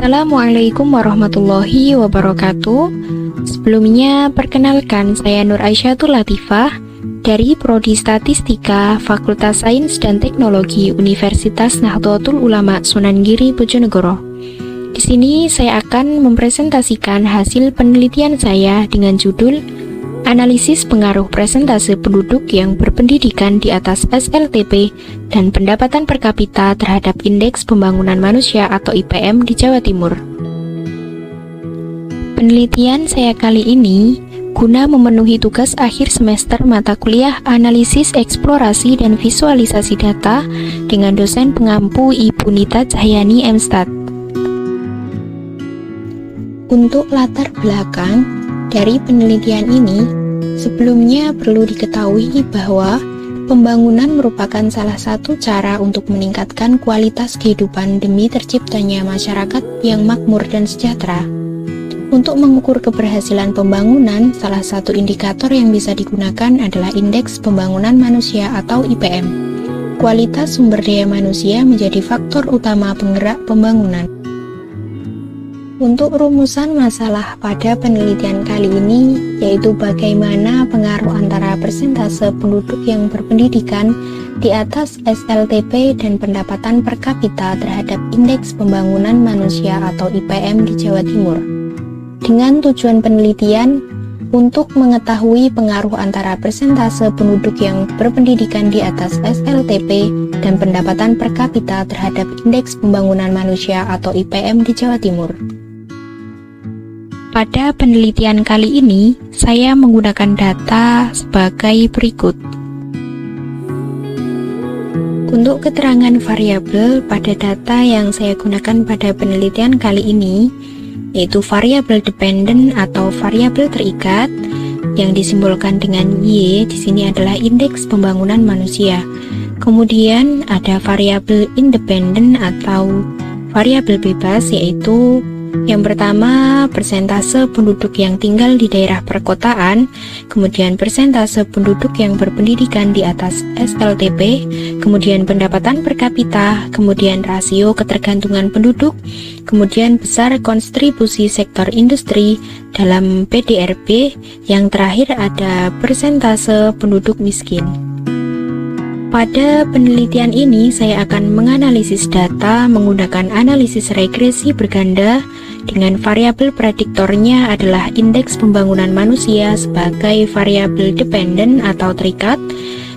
Assalamualaikum warahmatullahi wabarakatuh. Sebelumnya, perkenalkan saya Nur Aisyatul Latifah dari Prodi Statistika Fakultas Sains dan Teknologi Universitas Nahdlatul Ulama Sunan Giri Bojonegoro. Di sini saya akan mempresentasikan hasil penelitian saya dengan judul Analisis Pengaruh Persentase Penduduk yang Berpendidikan di atas SLTP dan Pendapatan Per Kapita terhadap Indeks Pembangunan Manusia atau IPM di Jawa Timur. Penelitian saya kali ini guna memenuhi tugas akhir semester mata kuliah Analisis Eksplorasi dan Visualisasi Data dengan dosen pengampu Ibu Nita Cahyani MStat. Untuk latar belakang dari penelitian ini, sebelumnya perlu diketahui bahwa pembangunan merupakan salah satu cara untuk meningkatkan kualitas kehidupan demi terciptanya masyarakat yang makmur dan sejahtera. Untuk mengukur keberhasilan pembangunan, salah satu indikator yang bisa digunakan adalah Indeks Pembangunan Manusia atau IPM. Kualitas sumber daya manusia menjadi faktor utama penggerak pembangunan. Untuk rumusan masalah pada penelitian kali ini, yaitu bagaimana pengaruh antara persentase penduduk yang berpendidikan di atas SLTP dan pendapatan per kapita terhadap Indeks Pembangunan Manusia atau IPM di Jawa Timur. Dengan tujuan penelitian untuk mengetahui pengaruh antara persentase penduduk yang berpendidikan di atas SLTP dan pendapatan per kapita terhadap Indeks Pembangunan Manusia atau IPM di Jawa Timur. Pada penelitian kali ini, saya menggunakan data sebagai berikut. Untuk keterangan variabel pada data yang saya gunakan pada penelitian kali ini, yaitu variabel dependent atau variabel terikat, yang disimbolkan dengan Y, di sini adalah Indeks Pembangunan Manusia. Kemudian ada variabel independent atau variabel bebas, yaitu yang pertama, persentase penduduk yang tinggal di daerah perkotaan, kemudian persentase penduduk yang berpendidikan di atas SLTP, kemudian pendapatan per kapita, kemudian rasio ketergantungan penduduk, kemudian besar kontribusi sektor industri dalam PDRB, yang terakhir ada persentase penduduk miskin. Pada penelitian ini, saya akan menganalisis data menggunakan analisis regresi berganda dengan variabel prediktornya adalah Indeks Pembangunan Manusia sebagai variabel dependent atau terikat,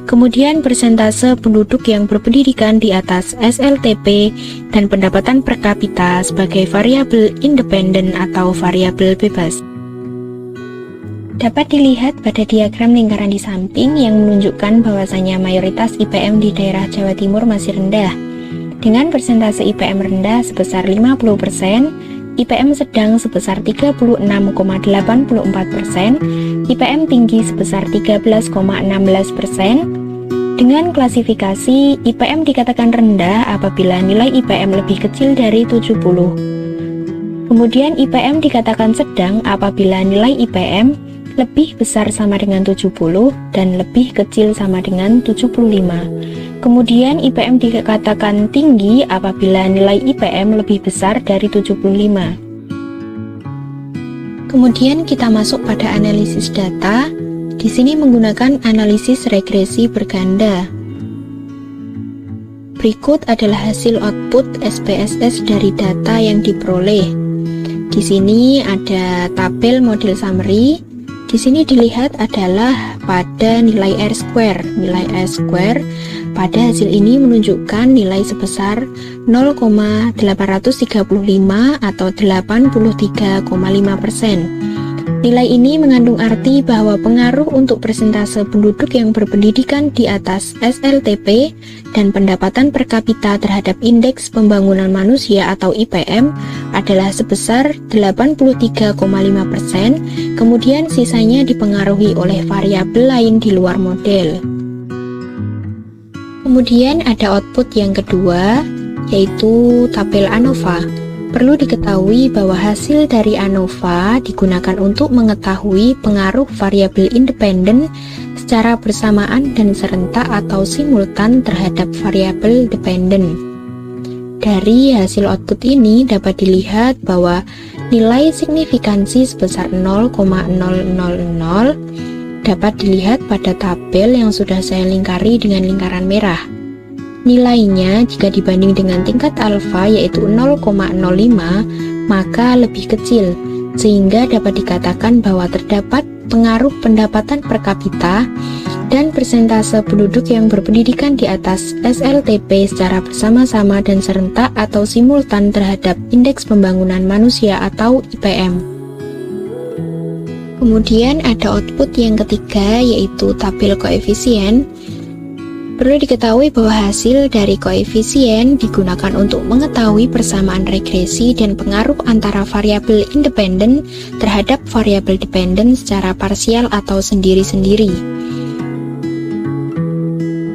kemudian persentase penduduk yang berpendidikan di atas SLTP dan pendapatan per kapita sebagai variabel independent atau variabel bebas. Dapat dilihat pada diagram lingkaran di samping yang menunjukkan bahwasanya mayoritas IPM di daerah Jawa Timur masih rendah. Dengan persentase IPM rendah sebesar 50%, IPM sedang sebesar 36,84%, IPM tinggi sebesar 13,16%. Dengan klasifikasi, IPM dikatakan rendah apabila nilai IPM lebih kecil dari 70. Kemudian IPM dikatakan sedang apabila nilai IPM lebih besar sama dengan 70 dan lebih kecil sama dengan 75. Kemudian IPM dikatakan tinggi apabila nilai IPM lebih besar dari 75. Kemudian kita masuk pada analisis data. Di sini menggunakan analisis regresi berganda. Berikut adalah hasil output SPSS dari data yang diperoleh. Di sini ada tabel model summary. Di sini dilihat adalah pada nilai R-square. Nilai R-square pada hasil ini menunjukkan nilai sebesar 0,835 atau 83,5%. Nilai ini mengandung arti bahwa pengaruh untuk persentase penduduk yang berpendidikan di atas SLTP dan pendapatan per kapita terhadap Indeks Pembangunan Manusia atau IPM adalah sebesar 83,5%, kemudian sisanya dipengaruhi oleh variabel lain di luar model. Kemudian ada output yang kedua, yaitu tabel ANOVA. Perlu diketahui bahwa hasil dari ANOVA digunakan untuk mengetahui pengaruh variabel independen secara bersamaan dan serentak atau simultan terhadap variabel dependen. Dari hasil output ini dapat dilihat bahwa nilai signifikansi sebesar 0,000 dapat dilihat pada tabel yang sudah saya lingkari dengan lingkaran merah. Nilainya jika dibanding dengan tingkat alfa yaitu 0,05 maka lebih kecil, sehingga dapat dikatakan bahwa terdapat pengaruh pendapatan per kapita dan persentase penduduk yang berpendidikan di atas SLTP secara bersama-sama dan serentak atau simultan terhadap Indeks Pembangunan Manusia atau IPM. Kemudian ada output yang ketiga yaitu tabel koefisien. Perlu diketahui bahwa hasil dari koefisien digunakan untuk mengetahui persamaan regresi dan pengaruh antara variabel independen terhadap variabel dependen secara parsial atau sendiri-sendiri.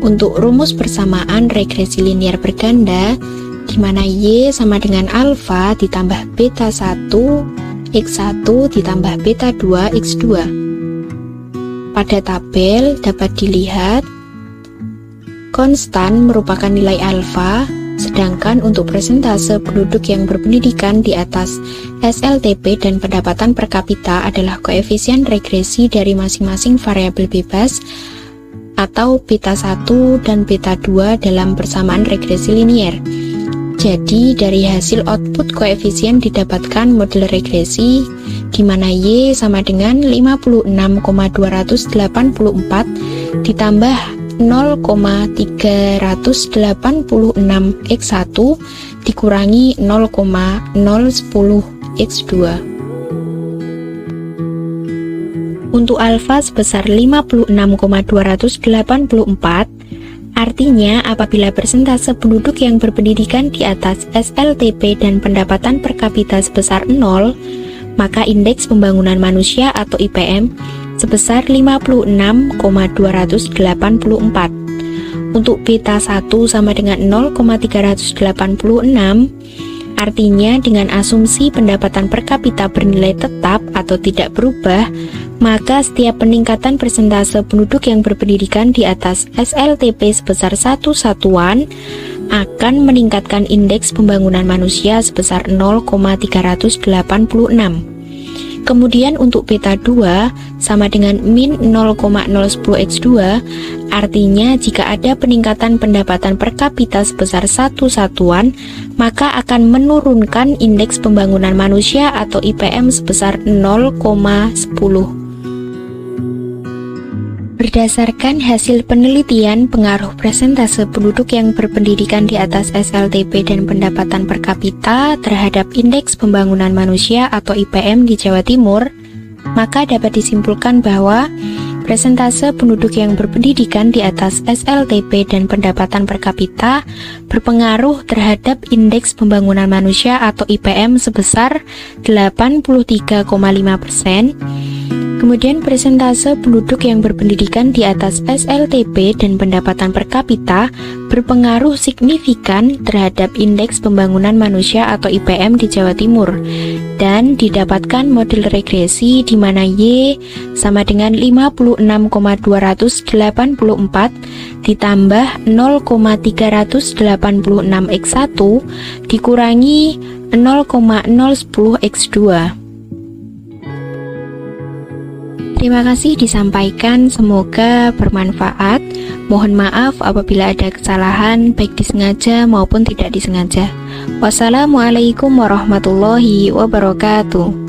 Untuk rumus persamaan regresi linear berganda, di mana Y sama dengan alfa ditambah beta 1 X1 ditambah beta 2 X2. Pada tabel dapat dilihat konstan merupakan nilai alfa, sedangkan untuk persentase penduduk yang berpendidikan di atas SLTP dan pendapatan per kapita adalah koefisien regresi dari masing-masing variabel bebas atau beta 1 dan beta 2 dalam persamaan regresi linear. Jadi dari hasil output koefisien didapatkan model regresi di mana Y sama dengan 56,284 ditambah 0,386 X1 dikurangi 0,010 X2. Untuk alfa sebesar 56,284, artinya apabila persentase penduduk yang berpendidikan di atas SLTP dan pendapatan per kapita sebesar 0, maka Indeks Pembangunan Manusia atau IPM sebesar 56,284. Untuk beta 1 sama dengan 0,386, artinya dengan asumsi pendapatan per kapita bernilai tetap atau tidak berubah, maka setiap peningkatan persentase penduduk yang berpendidikan di atas SLTP sebesar 1 satuan akan meningkatkan Indeks Pembangunan Manusia sebesar 0,386. Kemudian untuk beta 2 sama dengan min 0,010 X2, artinya jika ada peningkatan pendapatan per kapita sebesar 1 satuan, maka akan menurunkan Indeks Pembangunan Manusia atau IPM sebesar 0,10. Berdasarkan hasil penelitian pengaruh persentase penduduk yang berpendidikan di atas SLTP dan pendapatan per kapita terhadap Indeks Pembangunan Manusia atau IPM di Jawa Timur, maka dapat disimpulkan bahwa persentase penduduk yang berpendidikan di atas SLTP dan pendapatan per kapita berpengaruh terhadap Indeks Pembangunan Manusia atau IPM sebesar 83,5%. Kemudian persentase penduduk yang berpendidikan di atas SLTP dan pendapatan per kapita berpengaruh signifikan terhadap Indeks Pembangunan Manusia atau IPM di Jawa Timur, dan didapatkan model regresi di mana Y sama dengan 56,284 ditambah 0,386 X1 dikurangi 0,010 X2. Terima kasih disampaikan, semoga bermanfaat. Mohon maaf apabila ada kesalahan baik disengaja maupun tidak disengaja. Wassalamualaikum warahmatullahi wabarakatuh.